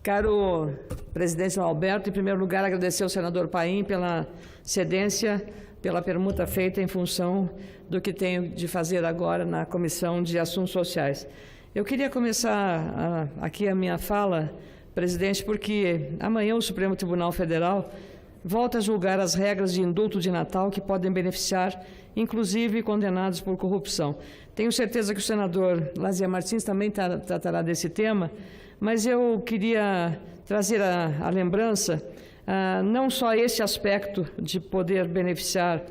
Caro presidente João Alberto, em primeiro lugar, agradecer ao senador Paim pela cedência, pela permuta feita em função do que tenho de fazer agora na Comissão de Assuntos Sociais. Eu queria começar aqui a minha fala, presidente, porque amanhã o Supremo Tribunal Federal volta a julgar as regras de indulto de Natal que podem beneficiar, inclusive, condenados por corrupção. Tenho certeza que o senador Lazier Martins também tratará desse tema, mas eu queria trazer à lembrança não só esse aspecto de poder beneficiar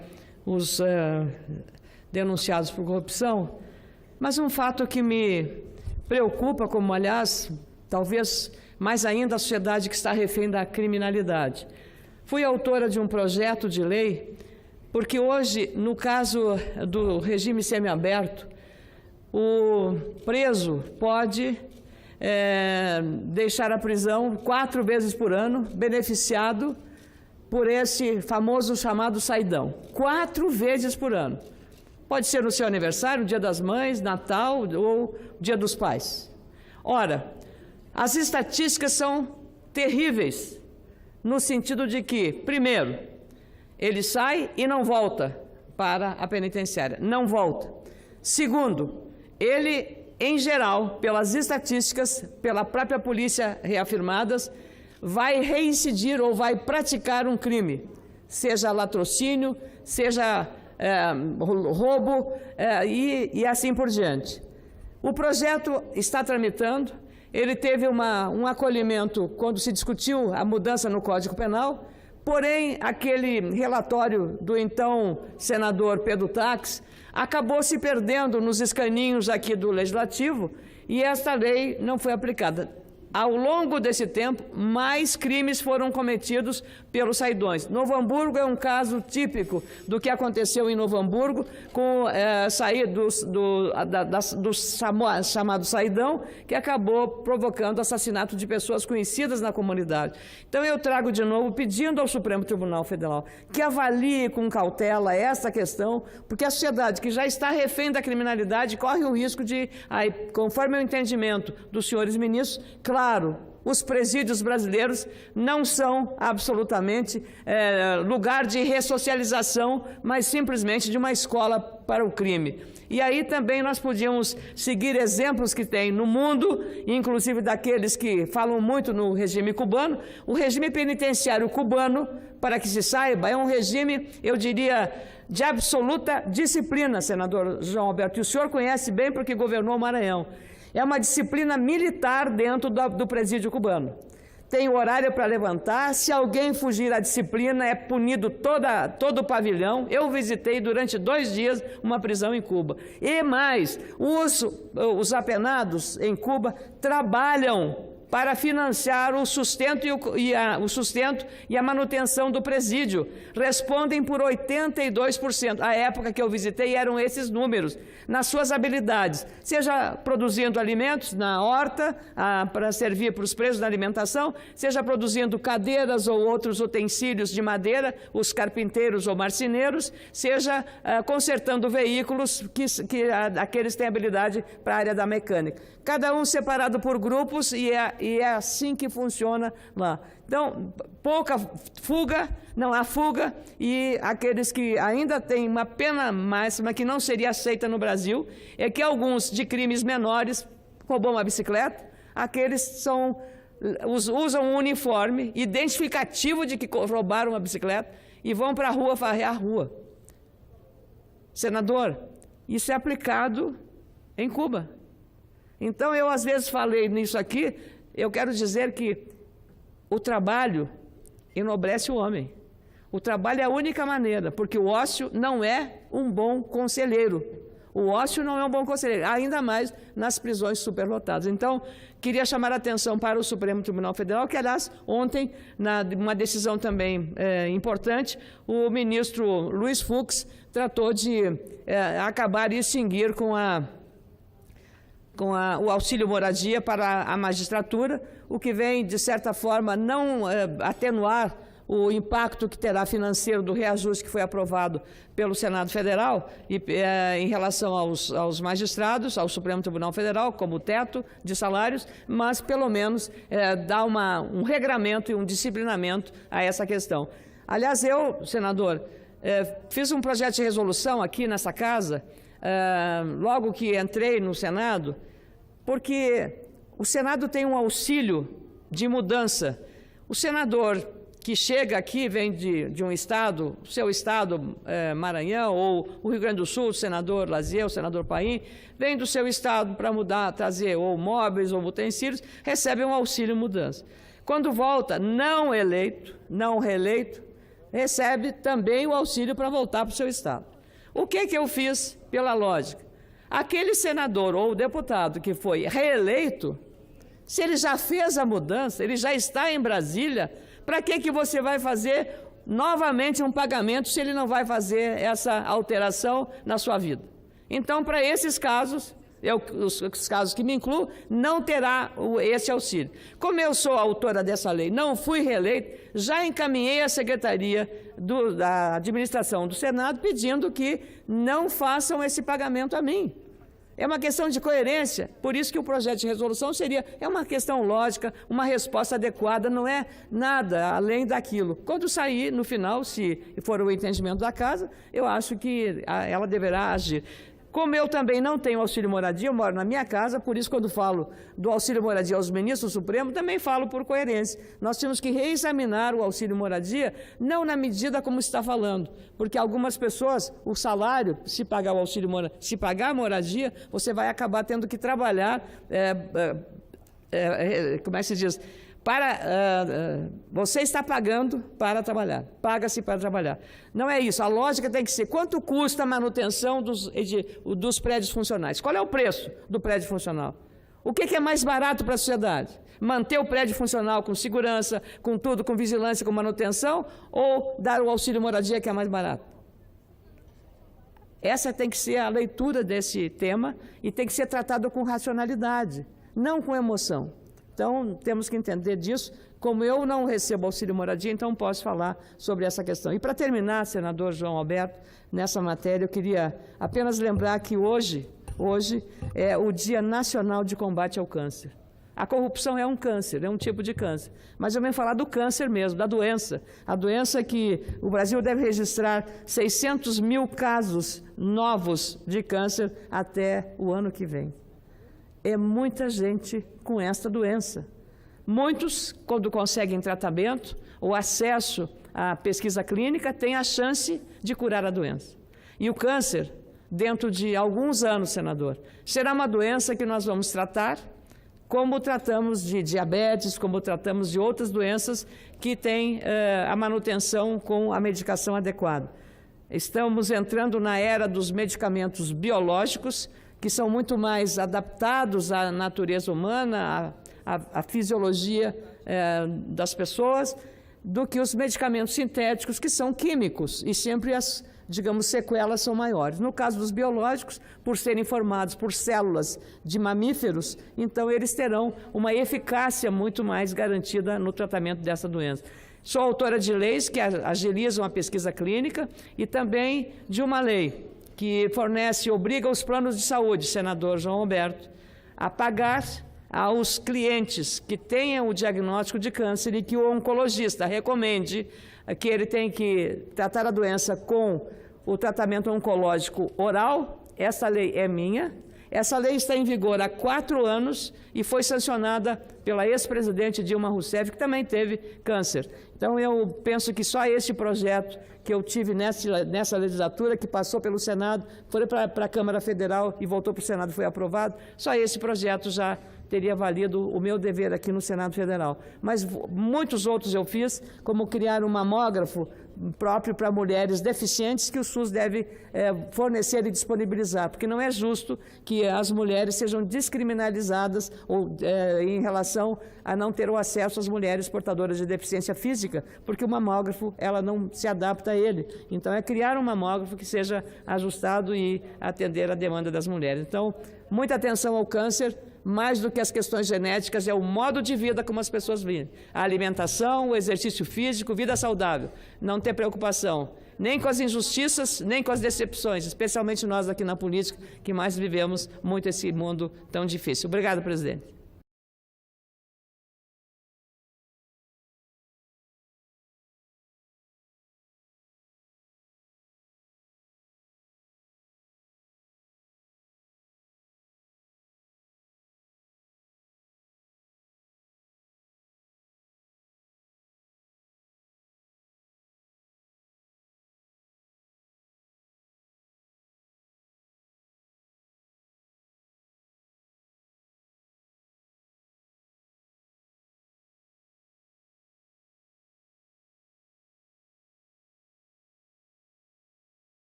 os denunciados por corrupção, mas um fato que me preocupa, como, aliás, talvez mais ainda a sociedade que está refém da criminalidade. Fui autora de um projeto de lei, porque hoje, no caso do regime semiaberto, o preso pode deixar a prisão 4 vezes por ano, beneficiado por esse famoso chamado saidão. 4 vezes por ano. Pode ser no seu aniversário, Dia das Mães, Natal ou Dia dos Pais. Ora, as estatísticas são terríveis, no sentido de que, primeiro, ele sai e não volta para a penitenciária, não volta. Segundo, ele, em geral, pelas estatísticas, pela própria polícia reafirmadas, vai reincidir ou vai praticar um crime, seja latrocínio, seja roubo e assim por diante. O projeto está tramitando, ele teve um acolhimento quando se discutiu a mudança no Código Penal, porém, aquele relatório do então senador Pedro Tax acabou se perdendo nos escaninhos aqui do Legislativo e esta lei não foi aplicada. Ao longo desse tempo, mais crimes foram cometidos pelos saidões. Novo Hamburgo é um caso típico do que aconteceu em Novo Hamburgo com sair do chamado saidão, que acabou provocando o assassinato de pessoas conhecidas na comunidade. Então, eu trago de novo, pedindo ao Supremo Tribunal Federal que avalie com cautela essa questão, porque a sociedade que já está refém da criminalidade corre o risco de, conforme o entendimento dos senhores ministros, claro, os presídios brasileiros não são absolutamente lugar de ressocialização, mas simplesmente de uma escola para o crime. E aí também nós podíamos seguir exemplos que tem no mundo, inclusive daqueles que falam muito no regime cubano. O regime penitenciário cubano, para que se saiba, é um regime, eu diria, de absoluta disciplina, senador João Alberto. E o senhor conhece bem porque governou o Maranhão. É uma disciplina militar dentro do presídio cubano. Tem horário para levantar, se alguém fugir à disciplina, é punido todo o pavilhão. Eu visitei durante 2 dias uma prisão em Cuba. E mais, os apenados em Cuba trabalham para financiar o sustento e a manutenção do presídio. Respondem por 82%. À época que eu visitei eram esses números, nas suas habilidades, seja produzindo alimentos na horta, para servir para os presos na alimentação, seja produzindo cadeiras ou outros utensílios de madeira, os carpinteiros ou marceneiros, seja consertando veículos que aqueles têm habilidade para a área da mecânica. Cada um separado por grupos e é assim que funciona lá. Então, pouca fuga, não há fuga, e aqueles que ainda têm uma pena máxima que não seria aceita no Brasil, é que alguns de crimes menores roubam uma bicicleta, aqueles usam um uniforme identificativo de que roubaram uma bicicleta e vão para a rua varrer a rua. Senador, isso é aplicado em Cuba. Então, eu às vezes falei nisso aqui, eu quero dizer que o trabalho enobrece o homem. O trabalho é a única maneira, porque o ócio não é um bom conselheiro. O ócio não é um bom conselheiro, ainda mais nas prisões superlotadas. Então, queria chamar a atenção para o Supremo Tribunal Federal, que, aliás, ontem, uma decisão também importante, o ministro Luiz Fux tratou de acabar e extinguir com o auxílio moradia para a magistratura, o que vem, de certa forma, não atenuar o impacto que terá financeiro do reajuste que foi aprovado pelo Senado Federal em relação aos magistrados, ao Supremo Tribunal Federal, como teto de salários, mas pelo menos dá um regramento e um disciplinamento a essa questão. Aliás, eu, senador, fiz um projeto de resolução aqui nessa casa, logo que entrei no Senado, porque o Senado tem um auxílio de mudança. O senador que chega aqui, vem de um estado, seu estado, Maranhão, ou o Rio Grande do Sul, o senador Lazier, o senador Paim, vem do seu estado para mudar, trazer ou móveis ou utensílios, recebe um auxílio mudança. Quando volta, não eleito, não reeleito, recebe também o auxílio para voltar para o seu estado. O que eu fiz pela lógica? Aquele senador ou deputado que foi reeleito, se ele já fez a mudança, ele já está em Brasília, para que você vai fazer novamente um pagamento se ele não vai fazer essa alteração na sua vida? Então, para esses casos, os casos que me incluo, não terá esse auxílio. Como eu sou autora dessa lei, não fui reeleito, já encaminhei à Secretaria da Administração do Senado pedindo que não façam esse pagamento a mim. É uma questão de coerência, por isso que o projeto de resolução é uma questão lógica, uma resposta adequada, não é nada além daquilo. Quando sair, no final, se for o entendimento da casa, eu acho que ela deverá agir. Como eu também não tenho auxílio moradia, eu moro na minha casa, por isso quando falo do auxílio moradia aos ministros do Supremo, também falo por coerência. Nós temos que reexaminar o auxílio moradia, não na medida como está falando, porque algumas pessoas, o salário, se pagar o auxílio moradia, se pagar a moradia, você vai acabar tendo que trabalhar, como é que se diz? Você está pagando para trabalhar, paga-se para trabalhar. Não é isso, a lógica tem que ser quanto custa a manutenção dos prédios funcionais. Qual é o preço do prédio funcional? O que é mais barato para a sociedade? Manter o prédio funcional com segurança, com tudo, com vigilância, com manutenção, ou dar o auxílio moradia que é mais barato? Essa tem que ser a leitura desse tema e tem que ser tratado com racionalidade, não com emoção. Então, temos que entender disso. Como eu não recebo auxílio moradia, então posso falar sobre essa questão. E para terminar, senador João Alberto, nessa matéria, eu queria apenas lembrar que hoje é o Dia Nacional de Combate ao Câncer. A corrupção é um câncer, é um tipo de câncer. Mas eu venho falar do câncer mesmo, da doença. A doença que o Brasil deve registrar 600 mil casos novos de câncer até o ano que vem. É muita gente com esta doença. Muitos, quando conseguem tratamento ou acesso à pesquisa clínica, têm a chance de curar a doença. E o câncer, dentro de alguns anos, senador, será uma doença que nós vamos tratar como tratamos de diabetes, como tratamos de outras doenças que têm a manutenção com a medicação adequada. Estamos entrando na era dos medicamentos biológicos, que são muito mais adaptados à natureza humana, à fisiologia das pessoas, do que os medicamentos sintéticos, que são químicos, e sempre as, digamos, sequelas são maiores. No caso dos biológicos, por serem formados por células de mamíferos, então eles terão uma eficácia muito mais garantida no tratamento dessa doença. Sou autora de leis que agilizam a pesquisa clínica e também de uma lei que fornece e obriga os planos de saúde, senador João Alberto, a pagar aos clientes que tenham o diagnóstico de câncer e que o oncologista recomende que ele tem que tratar a doença com o tratamento oncológico oral. Essa lei é minha. Essa lei está em vigor há 4 anos e foi sancionada pela ex-presidente Dilma Rousseff, que também teve câncer. Então, eu penso que só esse projeto que eu tive nessa legislatura, que passou pelo Senado, foi para a Câmara Federal e voltou para o Senado, foi aprovado, só esse projeto já teria valido o meu dever aqui no Senado Federal. Mas muitos outros eu fiz, como criar um mamógrafo próprio para mulheres deficientes que o SUS deve fornecer e disponibilizar, porque não é justo que as mulheres sejam descriminalizadas em relação a não ter o acesso às mulheres portadoras de deficiência física, porque o mamógrafo ela não se adapta a ele. Então, é criar um mamógrafo que seja ajustado e atender a demanda das mulheres. Então, muita atenção ao câncer, mais do que as questões genéticas, é o modo de vida como as pessoas vivem. A alimentação, o exercício físico, vida saudável. Não ter preocupação nem com as injustiças, nem com as decepções, especialmente nós aqui na política, que mais vivemos muito esse mundo tão difícil. Obrigado, presidente.